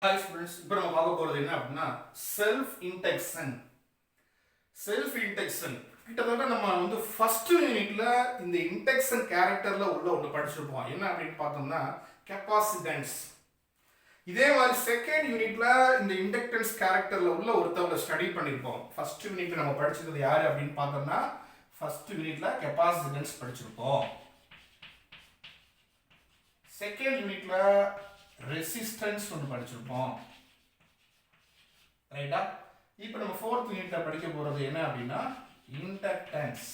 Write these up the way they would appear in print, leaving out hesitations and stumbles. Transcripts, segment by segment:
Hi students, இப்போ நம்ம பார்க்க போகிறது என்ன அப்படின்னா செல்ஃப் இன்டெக்ஷன். கிட்டத்தட்ட நம்ம வந்து ஃபர்ஸ்ட் யூனிட்ல இந்த இன்டெக்ஷன் கேரக்டர்ல உள்ள ஒன்று படிச்சிருப்போம். என்ன அப்படின்னு பார்த்தோம்னா கெப்பாசிட்டன்ஸ். இதே மாதிரி செகண்ட் யூனிட்ல இந்த இன்டக்டன்ஸ் கேரக்டர்ல உள்ள ஒருத்தவங்களை ஸ்டடி பண்ணியிருப்போம். ஃபர்ஸ்ட் யூனிட்ல நம்ம படிச்சது யாரு அப்படின்னு பார்த்தோம்னா ஃபர்ஸ்ட் யூனிட்ல கெப்பாசிட்டன்ஸ் படிச்சிருப்போம். செகண்ட் யூனிட்ல ரெசிஸ்டன்ஸ் ஒன்று படிச்சிருப்போம். ரைட்டா? இப்போ நம்ம ஃபோர்த் யூனிட்ல படிக்க போறது என்ன அப்படின்னா இண்டக்டன்ஸ்.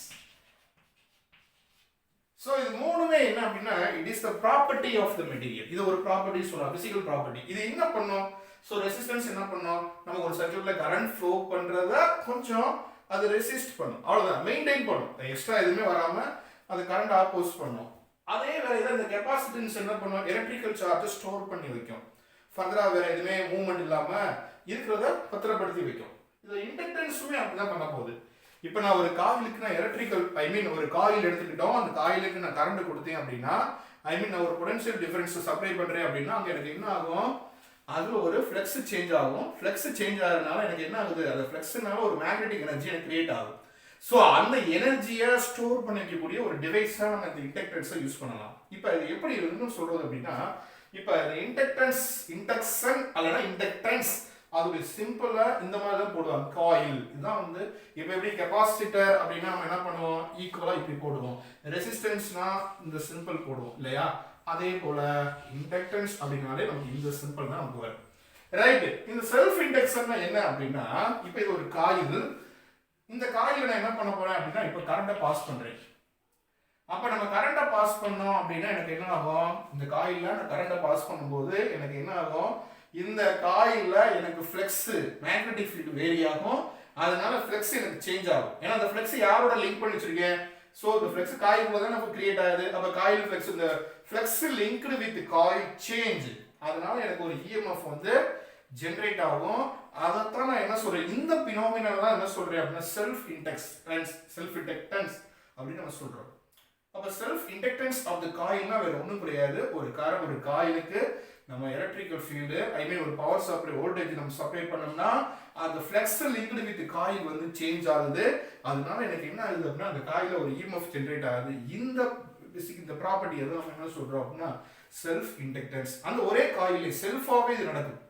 ஸோ இது மூணுமே என்ன அப்படின்னா it is the property of the material. இது ஒரு ப்ராப்பர்ட்டி சொல்லலாம், பிசிக்கல் ப்ராப்பர்ட்டி. இது என்ன பண்ணும்? ஸோ ரெசிஸ்டன்ஸ் என்ன பண்ணும்? நமக்கு ஒரு சர்க்யூட்ல கரண்ட் ஃப்ளோ பண்றத கொஞ்சம் அது ரெசிஸ்ட் பண்ணும், அவ்வளவுதான், மெயின்டைன் பண்ணும். எக்ஸ்ட்ரா எதுவுமே வராம அது கரண்ட் ஆப்போஸ் பண்ணும். அதே வேலையில இந்த கெப்பாசிட்டன்ஸ் என்ன பண்ணும்? எலக்ட்ரிக்கல் சார்ஜ் ஸ்டோர் பண்ணி வைக்கும். ஃபர்தரா வேற எதுவுமே மூவ்மெண்ட் இல்லாம இருக்கிறத பத்திரப்படுத்தி வைக்கும். இது இண்டக்டன்ஸுமே அப்படிதான் பண்ண போகுது. இப்போ நான் ஒரு காயிலுக்கு நான் எலக்ட்ரிக்கல் ஒரு காயில் எடுத்துக்கிட்டோம், அந்த காயிலுக்கு நான் கரண்ட் கொடுத்தேன் அப்படின்னா நான் ஒரு பொட்டன்ஷியல் டிஃபரன்ஸ் சப்ளை பண்றேன் அப்படின்னா அங்க எனக்கு என்ன ஆகும்? அதுல ஒரு ஃப்ளக்ஸ் சேஞ்ச் ஆகும். ஃப்ளக்ஸ் சேஞ்ச் ஆகிறதுனால எனக்கு என்ன ஆகுது? அந்த ஃப்ளக்ஸ்னால ஒரு மேக்னெட்டிக் எனர்ஜி எனக்கு கிரியேட் ஆகும். ஸோ அந்த எனர்ஜியை ஸ்டோர் பண்ணி வைக்கக்கூடிய ஒரு டிவைஸாக நம்ம இந்த இண்டக்டன்ஸை யூஸ் பண்ணலாம். இப்போ இது எப்படி இருக்குன்னு சொல்றது அப்படின்னா, இப்போ இந்த இண்டக்ஷன் அல்லனா இண்டக்டன்ஸ் அதோடைய சிம்பிளா இந்த மாதிரி தான் போடுவாங்க. காயில் இதுதான் வந்து இப்போ எப்படி கெப்பாசிட்டர் அப்படின்னா நம்ம என்ன பண்ணுவோம்? ஈக்குவலா இப்படி போடுவோம். ரெசிஸ்டன்ஸ்னா இந்த சிம்பிள் போடுவோம் இல்லையா? அதே போல இண்டக்டன்ஸ் அப்படின்னாலே நமக்கு இந்த சிம்பிள் தான் நமக்கு வரும். ரைட். இந்த செல்ஃப் இண்டக்ஷன் என்ன அப்படின்னா, இப்போ இது ஒரு காயில். இந்த காயில நான் என்ன பண்ண போறேன் அப்படின்னா இப்போ கரண்ட்டை பாஸ் பண்றேன். அப்ப நம்ம கரண்ட்டை பாஸ் பண்ணோம் அப்படின்னா எனக்கு என்ன ஆகும்? இந்த காயில நான் கரண்ட்டை பாஸ் பண்ணும்போது எனக்கு என்ன ஆகும்? இந்த காயில எனக்கு ஃப்ளக்ஸ் மேக்னெட்டிக் ஃபீல்ட் வேரி ஆகும். அதனால ஃப்ளக்ஸ் எனக்கு சேஞ்ச் ஆகும். ஏன்னா அந்த ஃப்ளக்ஸ் யாரோட லிங்க் பண்ணி வச்சிருக்கேன்? சோ இந்த ஃப்ளக்ஸ் காயிலுக்குள்ள தான் நமக்கு கிரியேட் ஆகுது. அப்ப காயில் ஃப்ளக்ஸ், இந்த flux linked with coil change, அதனால எனக்கு ஒரு இஎம்எஃப் வந்து ஜெனரேட் ஆகும். அதைத்தான் நான் என்ன சொல்றேன்? இந்த பினோமினல் தான் என்ன சொல்றேன் அப்படின்னா செல்ஃப் இண்டக்டன்ஸ் அப்படின்னு நம்ம சொல்றோம். அப்ப செல்ஃப் இண்டக்டன்ஸ் ஆஃப் தி காயில்னா வேற ஒண்ணும் கிடையாது. ஒரு காயிலுக்கு நம்ம எலக்ட்ரிக்கல் ஃபீல்டு ஒரு பவர் சப்ளை வோல்டேஜ் நம்ம சப்ளை பண்ணோம்னா அந்த ஃப்ளக்ஸ் லிங்க்டு வித் காயில் வந்து சேஞ்ச் ஆகுது. அதனால எனக்கு என்ன ஆகுது அப்படின்னா அந்த காயில ஒரு இஎம்எஃப் ஜெனரேட் ஆகுது. இந்த ப்ராப்பர்ட்டி எதை நம்ம என்ன சொல்றோம் அப்படின்னா செல்ஃப் இண்டக்டன்ஸ். அந்த ஒரே காயிலே செல்ஃபாவே இது நடக்குது.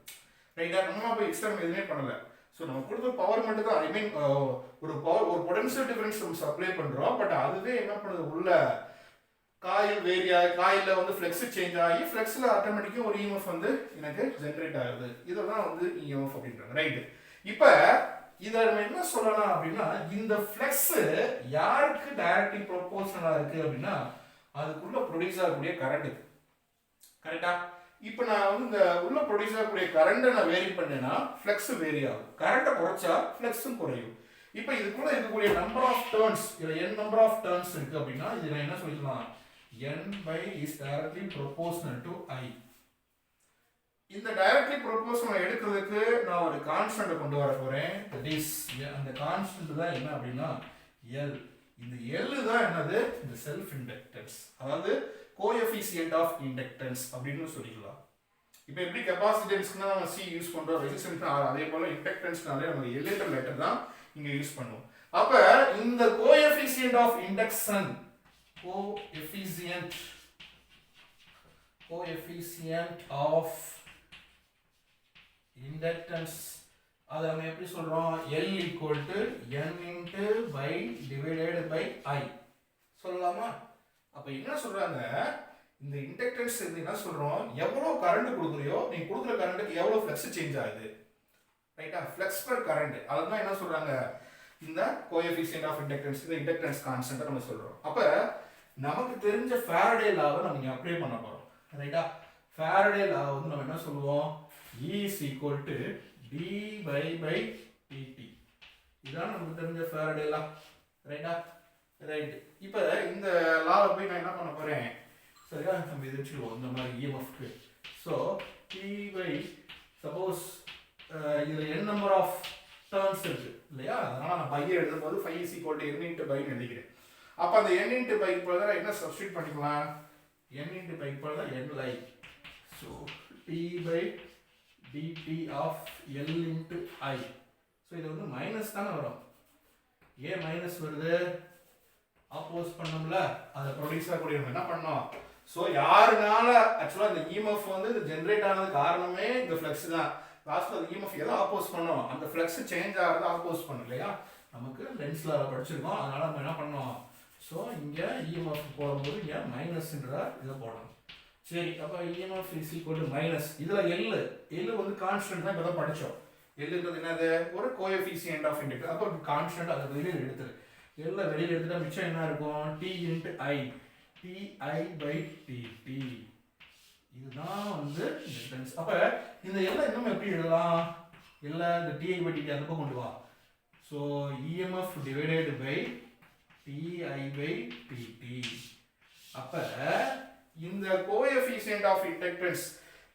ரைட்டா? நம்ம போய் எக்ஸ்ட்ரா எதுவுமே பண்ணல. ஸோ நம்ம கொடுத்த பவர் மட்டும் தான் ஒரு பொட்டன்ஷியல் டிஃபரன்ஸ் நம்ம சப்ளை பண்றோம். பட் அதுவே என்ன பண்ணுது? உள்ள காயில்ல வந்து ஃப்ளக்ஸ் சேஞ்ச் ஆகி ஃப்ளக்ஸ்ல ஆட்டோமேட்டிக்கா ஒரு இஎம்எஃப் வந்து எனக்கு ஜெனரேட் ஆகுது. இதெல்லாம் வந்து இஎம்எஃப் அப்படின்றாங்க. ரைட். இப்போ இதை நம்ம என்ன சொல்லலாம் அப்படின்னா இந்த ஃப்ளக்ஸ் யாருக்கு டைரக்ட்லி ப்ரொபோர்ஷனலா இருக்கு அப்படின்னா அதுக்குள்ள ப்ரொடியூஸ் ஆகக்கூடிய கரண்ட். கரெக்டா? இப்போ நான் வந்து இந்த உள்ள ப்ரொடியூஸ் ஆகக்கூடிய கரண்ட்டை நான் வேரி பண்ணேன்னா ஃப்ளக்ஸ் வேரி ஆகும். கரண்ட்டை குறைச்சா ஃப்ளக்ஸும் குறையும். இப்போ இதுக்குள்ள இருக்கக்கூடிய நம்பர் ஆஃப் டர்ன்ஸ், இதுல n நம்பர் ஆஃப் டர்ன்ஸ் இருக்கு அப்படின்னா இது நான் என்ன சொல்லிக்கலாம்? n by is directly proportional to I. இந்த டைரக்ட்லி ப்ரொபோர்ஷனல் எடுக்கிறதுக்கு நான் ஒரு கான்ஸ்டன்ட் கொண்டு வர போறேன். தட் இஸ் அந்த கான்ஸ்டன்ட் தான் என்ன அப்படின்னா L. இந்த L தான் என்னது? இந்த செல்ஃப் இண்டக்டன்ஸ், அதாவது கோஎஃபிஷியன்ட் ஆஃப் இண்டக்டன்ஸ் அப்படின்னு சொல்லிக்கலாம். இப்போ எப்படி கெப்பாசிட்டன்ஸ்னா நம்ம C யூஸ் பண்றோம், ரெசிஸ்டன்ஸ்னா அதே போல இண்டக்டன்ஸ்னாலே நம்ம L என்ற லெட்டர் தான் இங்க யூஸ் பண்ணுவோம். அப்ப இந்த coefficient of induction, coefficient of inductance அதை நம்ம எப்படி சொல்றோம்? L equal to n into by divided by I சொல்லலாமா? அப்ப என்ன சொல்றாங்க? இந்த இண்டக்டன்ஸ் என்ன சொல்றோம்? எவ்வளவு கரண்ட் கொடுக்குறியோ நீ கொடுக்குற கரண்ட்டுக்கு எவ்வளவு ஃப்ளக்ஸ் சேஞ்ச் ஆகுது. ரைட்டா? Flux per current. அதுதான் என்ன சொல்றாங்க? இந்த கோஎஃபிஷியன்ட் ஆஃப் இண்டக்டன்ஸ், இந்த இண்டக்டன்ஸ் கான்ஸ்டன்ட் நம்ம சொல்றோம். அப்ப நமக்கு தெரிஞ்ச ஃபாரடே லாவை நம்ம இங்க அப்ளை பண்ண போறோம். ரைட்டா? ஃபாரடே லா வந்து நம்ம என்ன சொல்லுவோம்? E is equal to dy by dt. இதான் நமக்கு தெரிஞ்ச ஃபாரடே லா. ரைட்டா? ரைட். இப்போ இந்த லாவை போய் நான் என்ன பண்ண போறேன்? சரியா? நம்ம இதை வச்சுருவோம் இந்த மாதிரி இஎம்எஃப்க்கு. ஸோ T by சப்போஸ் இதில் n நம்பர் ஆஃப் டர்ன்ஸ் இருக்கு இல்லையா? அதனால நான் பையை எழுதும்போது 5 is equal to n into by எழுதிக்கிறேன். அப்போ அந்த n into பை பதிலாக என்ன சப்ஸ்டிட் பண்ணிக்கலாம்? n into பை பதிலாக n like. So T by dt of L into I. So இது வந்து மைனஸ் தானே வரும். ஏன் மைனஸ் வருது? ஆப்போஸ் பண்ணோம்ல, அதை ப்ரொடியூஸ் ஆகக்கூடிய என்ன பண்ணோம்? ஸோ யாருனால ஆக்சுவலாக இந்த இஎம்எஃப் வந்து இது ஜென்ரேட் ஆனது காரணமே இந்த ஃப்ளக்ஸ் தான். லாஸ்ட்ல அந்த இஎம்எஃப் எதை ஆப்போஸ் பண்ணோம்? அந்த ஃப்ளக்ஸ் சேஞ்ச் ஆகிறத ஆப்போஸ் பண்ணோம் இல்லையா? நமக்கு லென்ஸ்ல படிச்சிருக்கோம், அதனால நம்ம என்ன பண்ணோம்? ஸோ இங்கே இஎம்எஃப் போடும்போது இங்கே மைனஸ்ன்ற இதை போடணும். சரி, அப்போ EMF is equal to minus. இதில் எல் வந்து கான்ஸ்டன்ட் தான் இப்போ தான் படித்தோம். எல்லுன்றது என்னது? ஒரு கோஎஃபிஷியன்ட் ஆஃப் இண்டக்டர். அப்போ கான்ஸ்டன்ட் அதை வெளியில் எடுத்துரு. எல்லாம் வெளியில் எடுத்துட்டா மிச்சம் என்ன இருக்கும்? D into I, DI by DT. இதுதான் வந்து டிஃபரன்ஸ். அப்போ இந்த எல்லாம் இன்னும் எப்படி எழுதலாம்? எல்லாம் இந்த டிஐ பை டிடி அந்த பக்கம் கொண்டு வா. So EMF divided by DI by DT. அப்போ இந்த கோஎஃபிஷியன்ட் ஆஃப் இண்டக்டன்ஸ்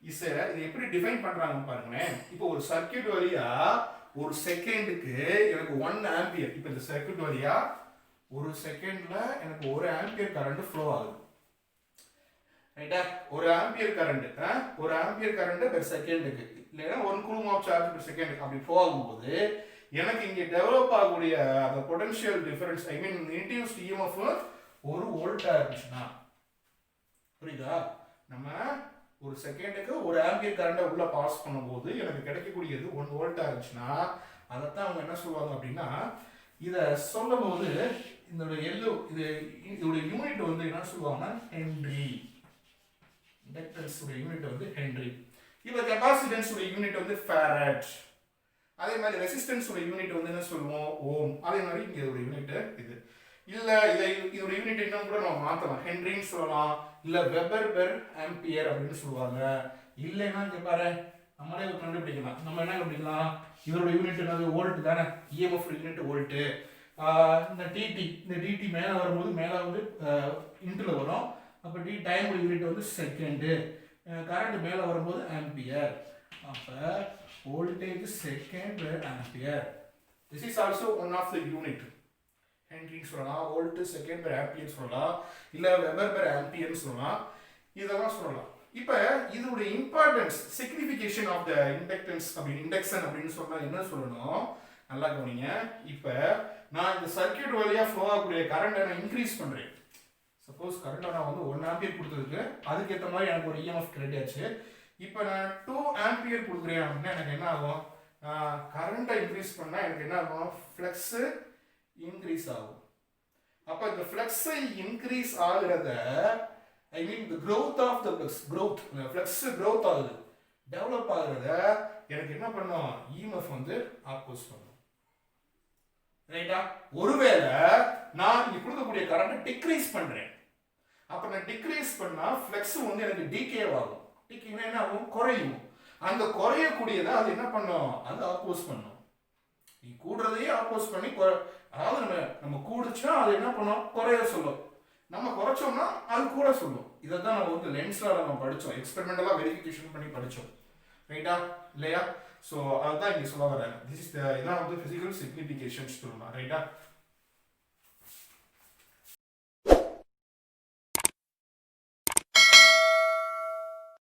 இது எப்படி டிஃபைன் பண்றாங்க பாருங்களேன். இப்போ ஒரு சர்க்யூட் வழியா ஒரு செகண்டுக்கு எனக்கு 1 ஆம்பியர். இப்போ இந்த சர்க்யூட் வழியா ஒரு செகண்ட்ல எனக்கு 1 ஆம்பியர் கரண்ட் ஃப்ளோ ஆகுது. ரைட்டா? 1 ampere current, 1 ampere current per செகண்டுக்கு, இல்லைன்னா 1 coulomb of charge per second அப்படி ஃப்ளோ ஆகும்போது எனக்கு இங்கே டெவலப் ஆகக்கூடிய அந்த potential difference, I mean induced EMF 1 வோல்ட்டா இருந்துச்சுன்னா, புரியுதா? நம்ம ஒரு செகண்டுக்கு 1 ஆம்பியர் கரண்டை உள்ள பாஸ் பண்ணும்போது எனக்கு கிடைக்கக்கூடியது 1 வோல்ட்டா இருந்துச்சுன்னா, அதைத்தான் அவங்க என்ன சொல்லுவாங்க அப்படின்னா, இதை சொல்லும் போது இதோட யூனிட் வந்து என்ன சொல்லுவாங்கன்னா ஹென்றி. இண்டக்டன்ஸ் உடைய யூனிட் வந்து ஹென்றி. இப்போ கெபாசிட்டன்ஸ் உடைய யூனிட் வந்து ஃபாரட். அதே மாதிரி ரெசிஸ்டன்ஸ் உடைய யூனிட் வந்து என்ன சொல்லுவோம்? ஓம். அதே மாதிரி இங்க இதோட யூனிட் இது இல்ல, இதோட யூனிட் இன்னும் கூட நம்ம மாத்தலாம். ஹென்ரின்னு சொல்லலாம், இல்ல வெபர் பெர் ஆம்பியர் அப்படின்னு சொல்லுவாங்க. இல்லைன்னா இங்க பாரு, நம்மளே கண்டுபிடிக்கலாம். நம்ம என்ன கண்டுபிடிக்கலாம்? இதோட யூனிட் என்னது? வோல்ட் தானே. EMF unit volt. இந்த டிடி மேலே வரும்போது மேலே வந்து இன்ட்ல வரும். அப்போ டைம் யூனிட் வந்து செகண்டு. கரண்ட் மேலே வரும்போது ஆம்பியர். அப்போ voltage second per ampere. This is also one of the unit. ஹென்ரின்னு சொல்லலாம், வோல்ட் செகண்ட் பெர் ஆம்பியர் சொல்லலாம், இல்லை வெபர் பெர் ஆம்பியர்னு சொல்லலாம். இதெல்லாம் சொல்லலாம். இப்போ இதோடைய importance, signification of the inductance அப்படின்னு இண்டக்ஷன் அப்படின்னு சொன்னால் என்ன சொல்லணும்? நல்லா கவனிங்க. இப்போ நான் இந்த சர்க்யூட் வழியாக ஃப்ளோ ஆகக்கூடிய கரண்ட்டை நான் இன்க்ரீஸ் பண்ணுறேன். சப்போஸ் கரண்ட்டை நான் வந்து 1 ஆம்பியர் கொடுத்துருக்கு, அதுக்கேற்ற மாதிரி எனக்கு ஒரு இஎம்எஃப் கிரெடிட் ஆச்சு. இப்போ நான் 2 ஆம்பியர் கொடுக்குறேன் அப்படின்னா எனக்கு என்ன ஆகும்? கரண்ட்டை இன்க்ரீஸ் பண்ணால் எனக்கு என்ன ஆகும்? ஃப்ளக்ஸு இன்க்ரீஸ் ஆகும். அப்போ இந்த ஃப்ளக்ஸை இன்க்ரீஸ் ஆகுறத, I mean the growth of the growth, flux growth ஆகுது, டெவலப் ஆகுறத எனக்கு என்ன பண்ணும்? இஎம்எஃப் வந்து ஆப்போஸ் பண்ணும். ரைட்டா? ஒருவேளை நான் இங்க கொடுக்கக்கூடிய கரண்ட் டிக்ரீஸ் பண்றேன், அப்ப நான் டிக்ரீஸ் பண்ணா ஃப்ளக்ஸ் வந்து எனக்கு டிகே ஆகும். டிகேனா என்ன ஆகும்? குறையும். அந்த குறையக்கூடியதை அது என்ன பண்ணும்? அது ஆப்போஸ் பண்ணும். நீ கூடுறதையே ஆப்போஸ் பண்ணி, அதாவது நம்ம கூடுச்சுன்னா அது என்ன பண்ணும்? குறைய சொல்லும். நம்ம குறைச்சோம்னா அது கூட சொல்லும். இதை தான் நம்ம வந்து லென்ஸ்ல நம்ம படித்தோம், எக்ஸ்பெரிமெண்டலாக வெரிஃபிகேஷன் பண்ணி படித்தோம். ரைட்டா? இல்லையா? ஸோ அதுதான் இங்கே சொல்ல வரேன். திஸ் இஸ் இதான் வந்து ஃபிசிக்கல் சிக்னிஃபிகேஷன்ஸ் சொல்லலாம். ரைட்டா?